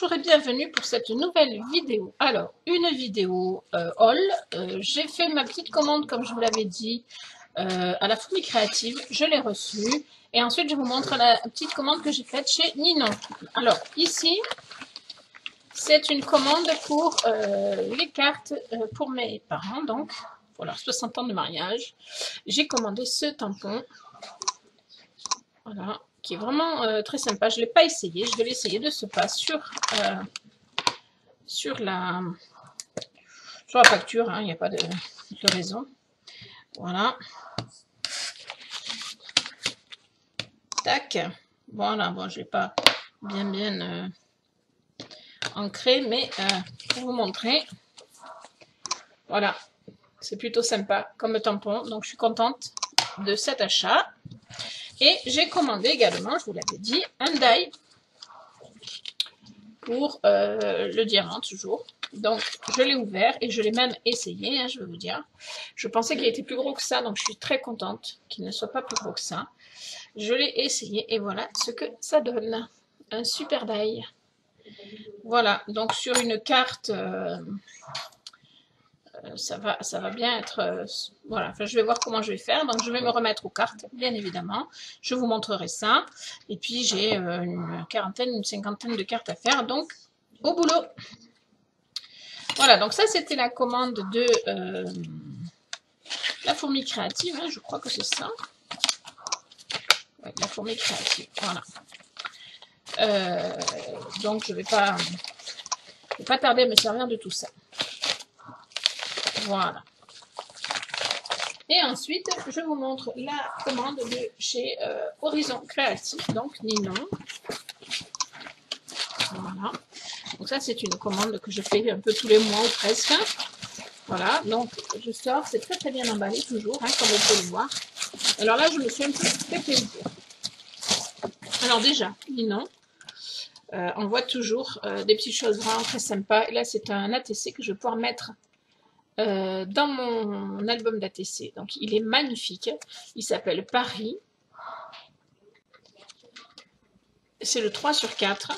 Bonjour et bienvenue pour cette nouvelle vidéo. Alors, une vidéo haul. J'ai fait ma petite commande, comme je vous l'avais dit, à la Fourmi Créative. Je l'ai reçue. Et ensuite, je vous montre la petite commande que j'ai faite chez Ninon. Alors, ici, c'est une commande pour les cartes pour mes parents. Donc, voilà, 60 ans de mariage. J'ai commandé ce tampon. Voilà, qui est vraiment très sympa. Je ne l'ai pas essayé. Je vais l'essayer de ce pas sur la facture, hein, il n'y a pas de raison. Voilà. Tac. Voilà, bon, je ne l'ai pas bien ancré, mais pour vous montrer, voilà, c'est plutôt sympa comme tampon, donc je suis contente de cet achat. Et j'ai commandé également, je vous l'avais dit, un die pour le diamant toujours. Donc, je l'ai ouvert et je l'ai même essayé, hein, je vais vous dire. Je pensais qu'il était plus gros que ça, donc je suis très contente qu'il ne soit pas plus gros que ça. Je l'ai essayé et voilà ce que ça donne. Un super die. Voilà, donc sur une carte, ça va bien être... voilà, enfin, je vais voir comment je vais faire. Donc, je vais me remettre aux cartes, bien évidemment. Je vous montrerai ça. Et puis, j'ai une cinquantaine de cartes à faire. Donc, au boulot. Voilà, donc ça, c'était la commande de la Fourmi Créative. Hein, je crois que c'est ça. Ouais, la Fourmi Créative, voilà. Donc, je ne vais pas tarder à me servir de tout ça. Voilà. Et ensuite, je vous montre la commande de chez Horizon Créatif, donc Ninon. Voilà. Donc ça, c'est une commande que je fais un peu tous les mois ou presque. Voilà, donc je sors, c'est très bien emballé toujours, hein, comme vous pouvez le voir. Alors là, je me suis un peu fait plaisir. Alors déjà, Ninon envoie toujours des petites choses vraiment très sympas. Et là, c'est un ATC que je vais pouvoir mettre dans mon album d'ATC. Donc, il est magnifique. Il s'appelle Paris. C'est le 3/4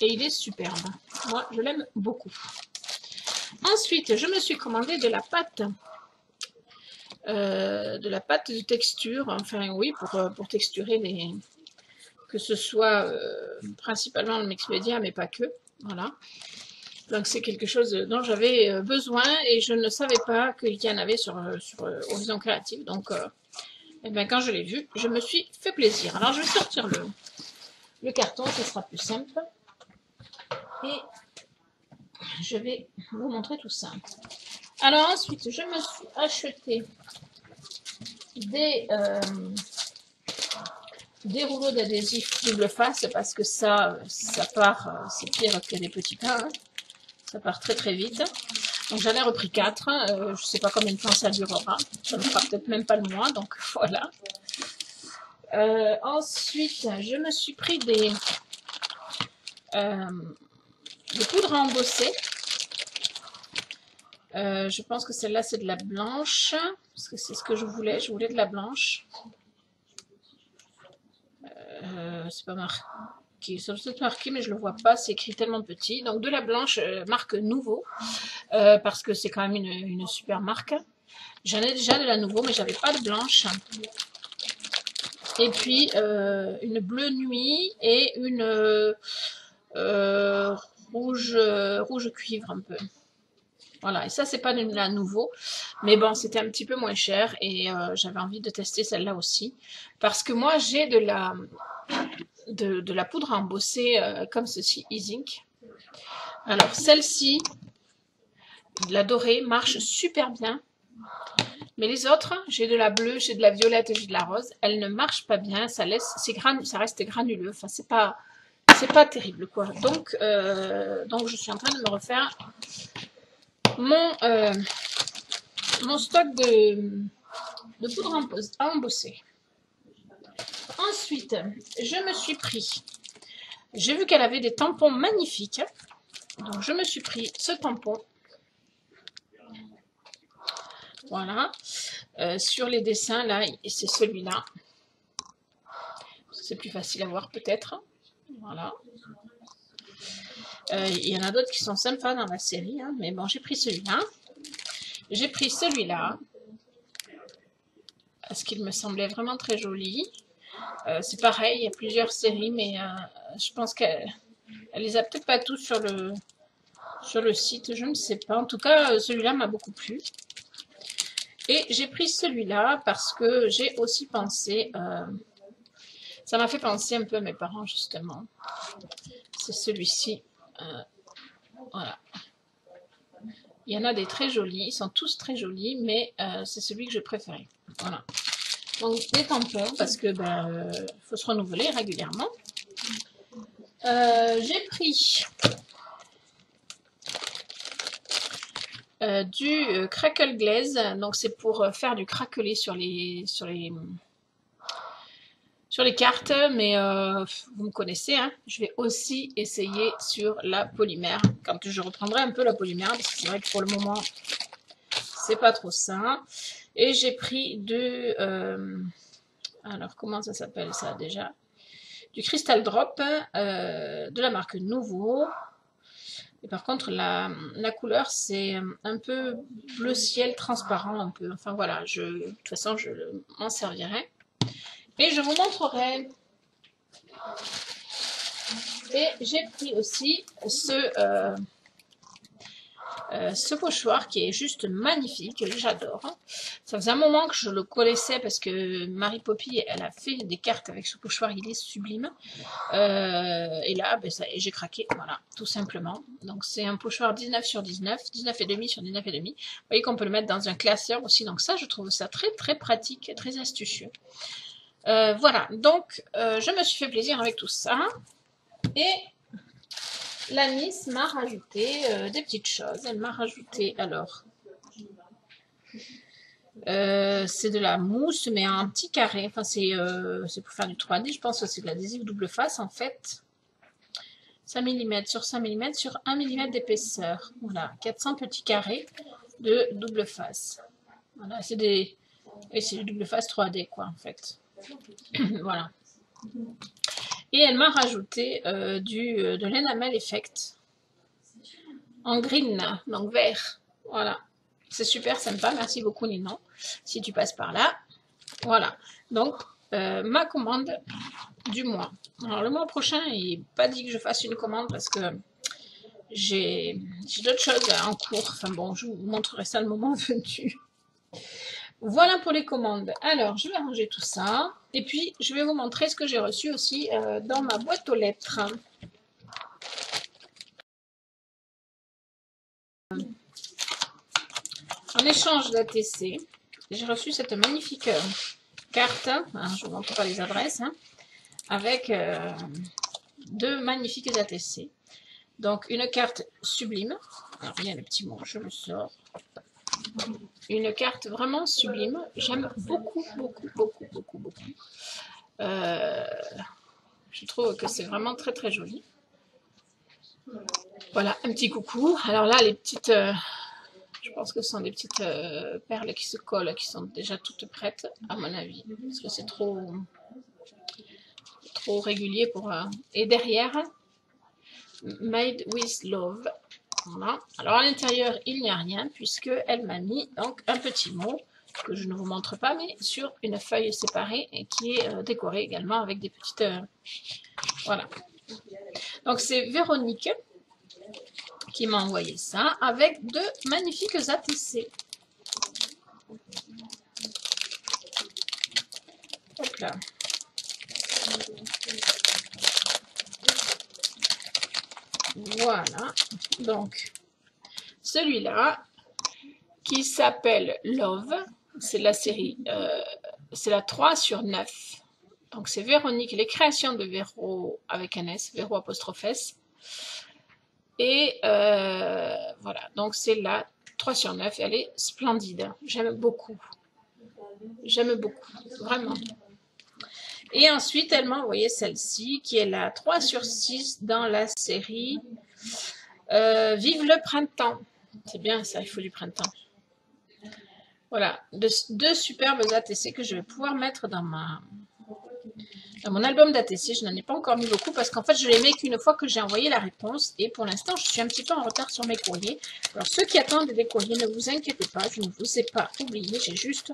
et il est superbe. Moi, je l'aime beaucoup. Ensuite, je me suis commandé de la pâte. De texture. Enfin, oui, pour texturer les... Que ce soit principalement le Mexpedia, mais pas que. Voilà. Donc, c'est quelque chose dont j'avais besoin et je ne savais pas qu'il y en avait sur Horizon Créative. Donc, et bien, quand je l'ai vu, je me suis fait plaisir. Alors, je vais sortir le carton, ce sera plus simple. Et je vais vous montrer tout ça. Alors, ensuite, je me suis acheté des rouleaux d'adhésif double face parce que ça part, c'est pire que les petits pains. Hein. Ça part très vite. Donc j'en ai repris 4. Je ne sais pas combien de temps ça durera. Ça ne fera peut-être même pas le mois. Donc voilà. Ensuite, je me suis pris des poudres à embosser. Je pense que celle-là, c'est de la blanche. Parce que c'est ce que je voulais. Je voulais de la blanche. C'est pas marqué. Ça doit être marqué, mais je le vois pas. C'est écrit tellement petit. Donc de la blanche, marque Nouveau. Parce que c'est quand même une super marque. J'en ai déjà de la Nouveau, mais j'avais pas de blanche. Et puis une bleue nuit et une rouge cuivre un peu. Voilà, et ça c'est pas de la Nouveau, mais bon, c'était un petit peu moins cher et j'avais envie de tester celle-là aussi. Parce que moi j'ai de la poudre à embosser comme ceci, E-Zinc. Alors celle-ci, la dorée, marche super bien. Mais les autres, j'ai de la bleue, j'ai de la violette et j'ai de la rose, elles ne marchent pas bien, ça reste granuleux, enfin c'est pas terrible quoi. Donc je suis en train de me refaire mon stock de poudre à embosser. Ensuite, je me suis pris, j'ai vu qu'elle avait des tampons magnifiques, donc je me suis pris ce tampon. Voilà. Sur les dessins, là, c'est celui-là. C'est plus facile à voir, peut-être. Voilà. Il y en a d'autres qui sont sympas dans la série, hein, mais bon, j'ai pris celui-là. J'ai pris celui-là, parce qu'il me semblait vraiment très joli. C'est pareil, il y a plusieurs séries, mais je pense qu'elle les a peut-être pas tous sur le site, je ne sais pas. En tout cas, celui-là m'a beaucoup plu. Et j'ai pris celui-là parce que j'ai aussi pensé... ça m'a fait penser un peu à mes parents, justement. C'est celui-ci. Voilà. Il y en a des très jolis, ils sont tous très jolis, mais c'est celui que je préférais. Voilà. Donc des tampons, parce que faut se renouveler régulièrement. J'ai pris du crackle glaze, donc c'est pour faire du craquelé sur les cartes, mais vous me connaissez, hein, je vais aussi essayer sur la polymère, quand je reprendrai un peu la polymère, parce que c'est vrai que pour le moment, c'est pas trop ça. Et j'ai pris alors comment ça s'appelle ça déjà? Du Crystal Drop de la marque Nouveau. Et par contre, la couleur, c'est un peu bleu ciel transparent, un peu. Enfin voilà, de toute façon, je m'en servirai. Et je vous montrerai. Et j'ai pris aussi ce pochoir qui est juste magnifique, j'adore. Ça faisait un moment que je le connaissais parce que Marie Poppy, elle a fait des cartes avec ce pochoir, il est sublime. Et là, j'ai craqué, voilà, tout simplement. Donc c'est un pochoir 19 sur 19, 19,5 sur 19,5. Vous voyez qu'on peut le mettre dans un classeur aussi, donc ça, je trouve ça très très pratique, très astucieux. Voilà, donc je me suis fait plaisir avec tout ça. Et la Miss m'a rajouté des petites choses. Elle m'a rajouté, alors, c'est de la mousse, mais en petit carré. Enfin, c'est pour faire du 3D. Je pense que c'est de l'adhésif double face, en fait. 5 mm sur 5 mm sur 1 mm d'épaisseur. Voilà, 400 petits carrés de double face. Voilà, c'est du double face 3D, quoi, en fait. Voilà. Et elle m'a rajouté de l'enamel effect en green, donc vert. Voilà. C'est super sympa. Merci beaucoup, Ninon, si tu passes par là. Voilà. Donc, ma commande du mois. Alors, le mois prochain, il n'est pas dit que je fasse une commande parce que j'ai d'autres choses en cours. Enfin bon, je vous montrerai ça le moment venu. Voilà pour les commandes. Alors, je vais ranger tout ça. Et puis, je vais vous montrer ce que j'ai reçu aussi dans ma boîte aux lettres. En échange d'ATC, j'ai reçu cette magnifique carte. Hein, je ne vous montre pas les adresses. Hein, avec deux magnifiques ATC. Donc, une carte sublime. Alors, il y a le petit mot, je le sors. Une carte vraiment sublime. J'aime beaucoup, beaucoup, beaucoup, beaucoup, beaucoup. Je trouve que c'est vraiment très, très joli. Voilà, un petit coucou. Alors là, les petites... je pense que ce sont des petites perles qui se collent, qui sont déjà toutes prêtes, à mon avis. Parce que c'est trop régulier pour... Et derrière, Made with Love. Voilà. Alors à l'intérieur, il n'y a rien, puisqu'elle m'a mis donc un petit mot, que je ne vous montre pas, mais sur une feuille séparée, et qui est décorée également avec des petites... voilà. Donc c'est Véronique qui m'a envoyé ça, avec deux magnifiques ATC. Hop là. Voilà. Donc, celui-là, qui s'appelle Love, c'est la série, c'est la 3 sur 9. Donc c'est Véronique, les créations de Véro avec un S, Véro apostrophe S. Et voilà, donc c'est la 3 sur 9, elle est splendide. J'aime beaucoup. J'aime beaucoup, vraiment. Et ensuite, elle m'a envoyé celle-ci, qui est la 3 sur 6 dans la série Vive le printemps. C'est bien ça, il faut du printemps. Voilà, deux superbes ATC que je vais pouvoir mettre dans Mon album d'ATC, je n'en ai pas encore mis beaucoup parce qu'en fait, je l'ai mis qu'une fois que j'ai envoyé la réponse. Et pour l'instant, je suis un petit peu en retard sur mes courriers. Alors, ceux qui attendent des courriers, ne vous inquiétez pas, je ne vous ai pas oublié. J'ai juste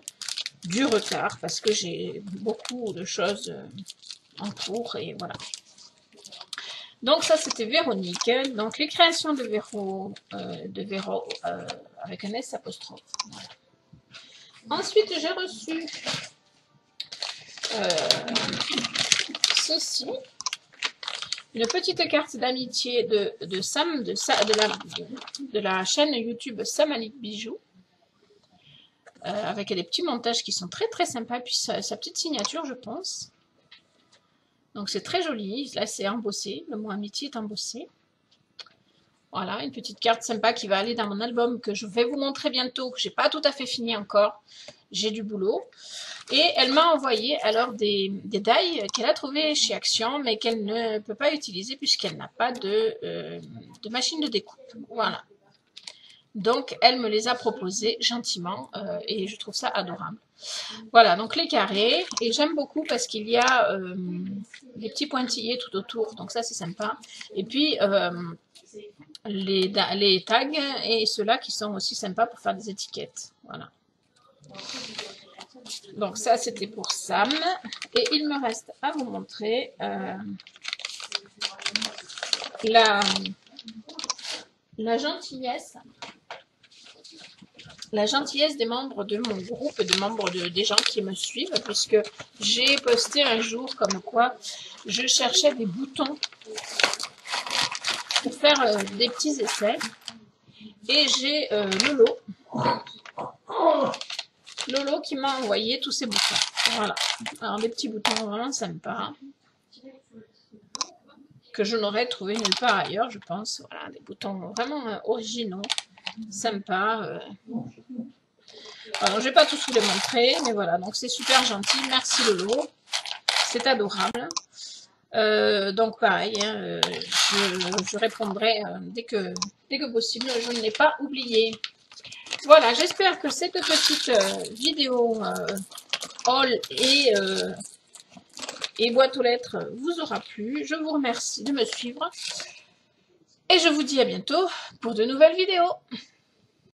du retard parce que j'ai beaucoup de choses en cours et voilà. Donc ça, c'était Véronique. Donc les créations de Véro avec un S apostrophe. Voilà. Ensuite, j'ai reçu ceci, une petite carte d'amitié de Sam, de la chaîne YouTube Samalik Bijoux, avec des petits montages qui sont très très sympas, et puis sa petite signature, je pense. Donc c'est très joli, là c'est embossé, le mot amitié est embossé. Voilà, une petite carte sympa qui va aller dans mon album que je vais vous montrer bientôt, que j'ai pas tout à fait fini encore, j'ai du boulot. Et elle m'a envoyé alors des die qu'elle a trouvées chez Action, mais qu'elle ne peut pas utiliser puisqu'elle n'a pas de machine de découpe. Voilà. Donc elle me les a proposées gentiment et je trouve ça adorable. Voilà, donc les carrés, et j'aime beaucoup parce qu'il y a des petits pointillés tout autour, donc ça c'est sympa. Et puis les tags et ceux-là qui sont aussi sympas pour faire des étiquettes. Voilà. Donc ça c'était pour Sam. Et il me reste à vous montrer la gentillesse. La gentillesse des membres de mon groupe, des membres des gens qui me suivent, puisque j'ai posté un jour comme quoi je cherchais des boutons pour faire des petits essais. Et j'ai Lolo qui m'a envoyé tous ces boutons. Voilà. Alors des petits boutons vraiment sympas que je n'aurais trouvé nulle part ailleurs, je pense. Voilà, des boutons vraiment originaux, sympas. Alors, je ne vais pas tous vous les montrer, mais voilà, donc c'est super gentil. Merci Lolo, c'est adorable. Donc pareil, hein, je répondrai dès que possible, je ne l'ai pas oublié. Voilà, j'espère que cette petite vidéo haul et boîte aux lettres vous aura plu. Je vous remercie de me suivre et je vous dis à bientôt pour de nouvelles vidéos.